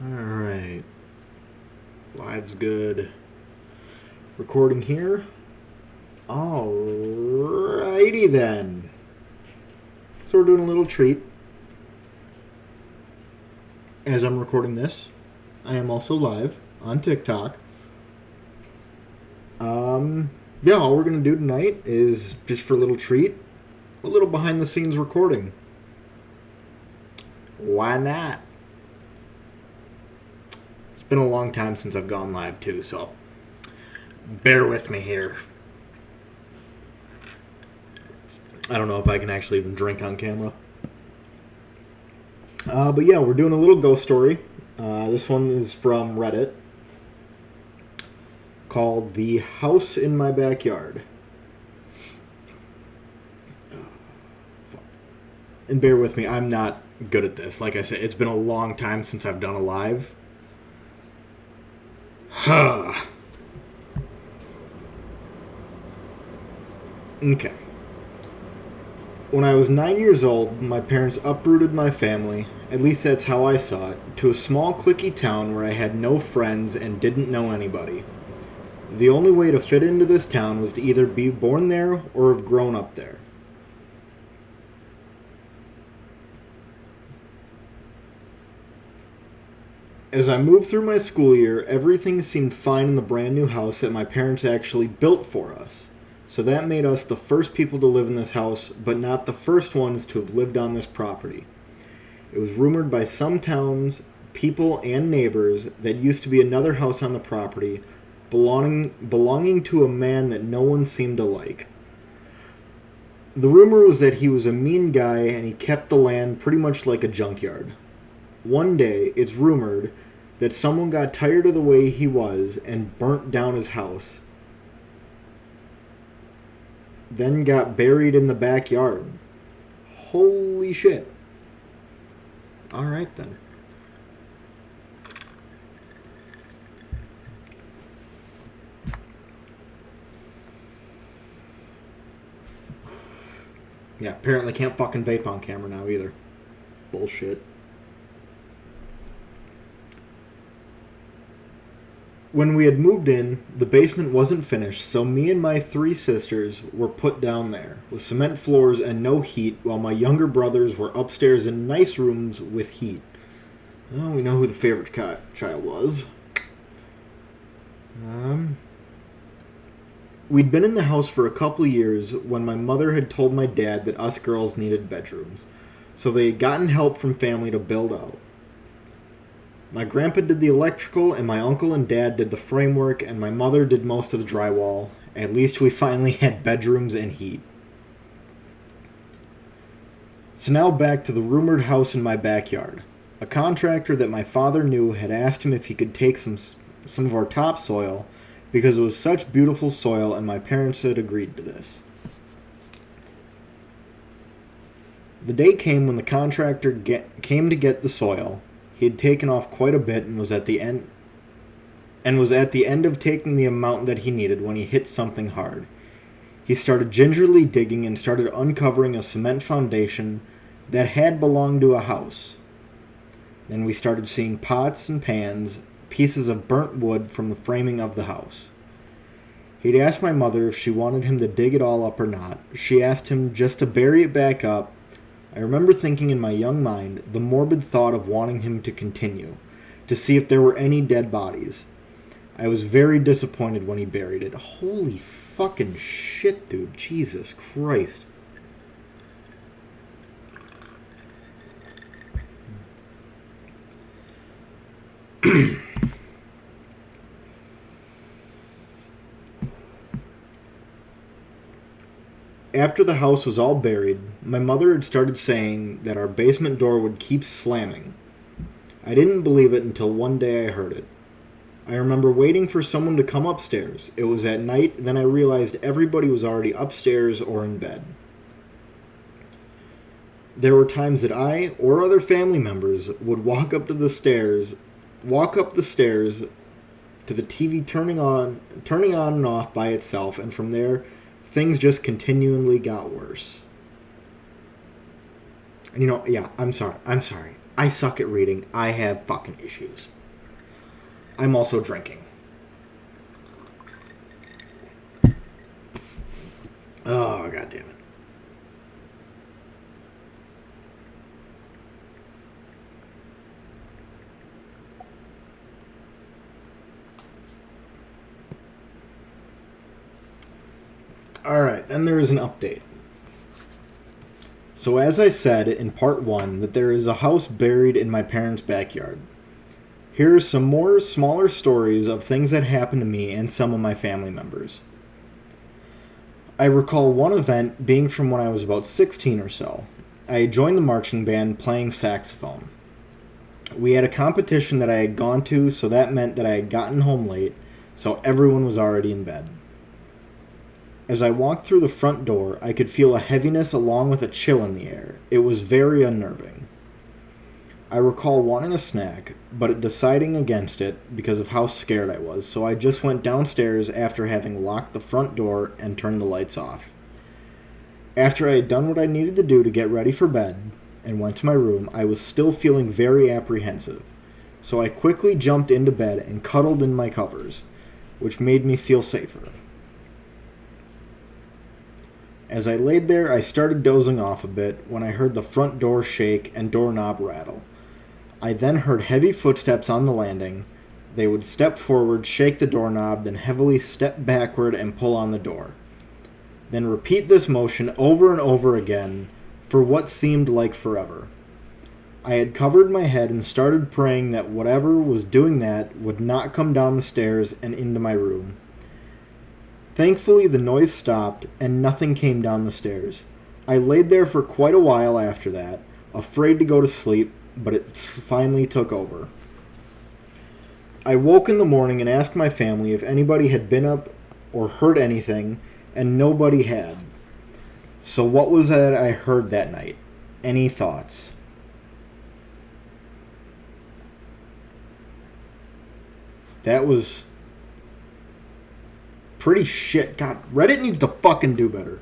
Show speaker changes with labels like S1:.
S1: Alright. Live's good. Recording here. Alrighty then. So we're doing a little treat. As I'm recording this, I am also live on TikTok. All we're going to do tonight is, just for a little treat, a little behind the scenes recording. Why not? It's been a long time since I've gone live too, so bear with me here. I don't know if I can actually even drink on camera. But yeah, we're doing a little ghost story. This one is from Reddit, called The House in My Backyard. And bear with me, I'm not good at this. Like I said, it's been a long time since I've done a live. Okay. When I was 9 years old, my parents uprooted my family, at least that's how I saw it, to a small cliquey town where I had no friends and didn't know anybody. The only way to fit into this town was to either be born there or have grown up there. As I moved through my school year, everything seemed fine in the brand new house that my parents actually built for us. So that made us the first people to live in this house, but not the first ones to have lived on this property. It was rumored by some towns, people, and neighbors that used to be another house on the property, belonging to a man that no one seemed to like. The rumor was that he was a mean guy and he kept the land pretty much like a junkyard. One day, it's rumored that someone got tired of the way he was and burnt down his house, then got buried in the backyard. Holy shit. Alright then. Yeah, apparently can't fucking vape on camera now either. Bullshit. When we had moved in, the basement wasn't finished, so me and my 3 sisters were put down there, with cement floors and no heat, while my younger brothers were upstairs in nice rooms with heat. Oh, we know who the favorite child was. We'd been in the house for a couple of years when my mother had told my dad that us girls needed bedrooms, so they had gotten help from family to build out. My grandpa did the electrical, and my uncle and dad did the framework, and my mother did most of the drywall. At least we finally had bedrooms and heat. So now back to the rumored house in my backyard. A contractor that my father knew had asked him if he could take some of our topsoil because it was such beautiful soil, and my parents had agreed to this. The day came when the contractor came to get the soil. He had taken off quite a bit and was at the end of taking the amount that he needed when he hit something hard. He started gingerly digging and started uncovering a cement foundation that had belonged to a house. Then we started seeing pots and pans, pieces of burnt wood from the framing of the house. He'd asked my mother if she wanted him to dig it all up or not. She asked him just to bury it back up. I remember thinking in my young mind the morbid thought of wanting him to continue, to see if there were any dead bodies. I was very disappointed when he buried it. Holy fucking shit, dude. Jesus Christ. After the house was all buried, my mother had started saying that our basement door would keep slamming. I didn't believe it until one day I heard it. I remember waiting for someone to come upstairs. It was at night, then I realized everybody was already upstairs or in bed. There were times that I or other family members would walk up the stairs to the TV turning on and off by itself, and from there things just continually got worse. And yeah, I'm sorry. I suck at reading. I have fucking issues. I'm also drinking. Oh, God damn it. Alright, then there is an update. So as I said in part 1, that there is a house buried in my parents' backyard. Here are some more smaller stories of things that happened to me and some of my family members. I recall one event being from when I was about 16 or so. I had joined the marching band playing saxophone. We had a competition that I had gone to, so that meant that I had gotten home late, so everyone was already in bed. As I walked through the front door, I could feel a heaviness along with a chill in the air. It was very unnerving. I recall wanting a snack, but deciding against it because of how scared I was, so I just went downstairs after having locked the front door and turned the lights off. After I had done what I needed to do to get ready for bed and went to my room, I was still feeling very apprehensive, so I quickly jumped into bed and cuddled in my covers, which made me feel safer. As I laid there, I started dozing off a bit when I heard the front door shake and doorknob rattle. I then heard heavy footsteps on the landing. They would step forward, shake the doorknob, then heavily step backward and pull on the door. Then repeat this motion over and over again for what seemed like forever. I had covered my head and started praying that whatever was doing that would not come down the stairs and into my room. Thankfully, the noise stopped and nothing came down the stairs. I laid there for quite a while after that, afraid to go to sleep, but it finally took over. I woke in the morning and asked my family if anybody had been up or heard anything, and nobody had. So what was that I heard that night? Any thoughts? That was pretty shit. God, Reddit needs to fucking do better.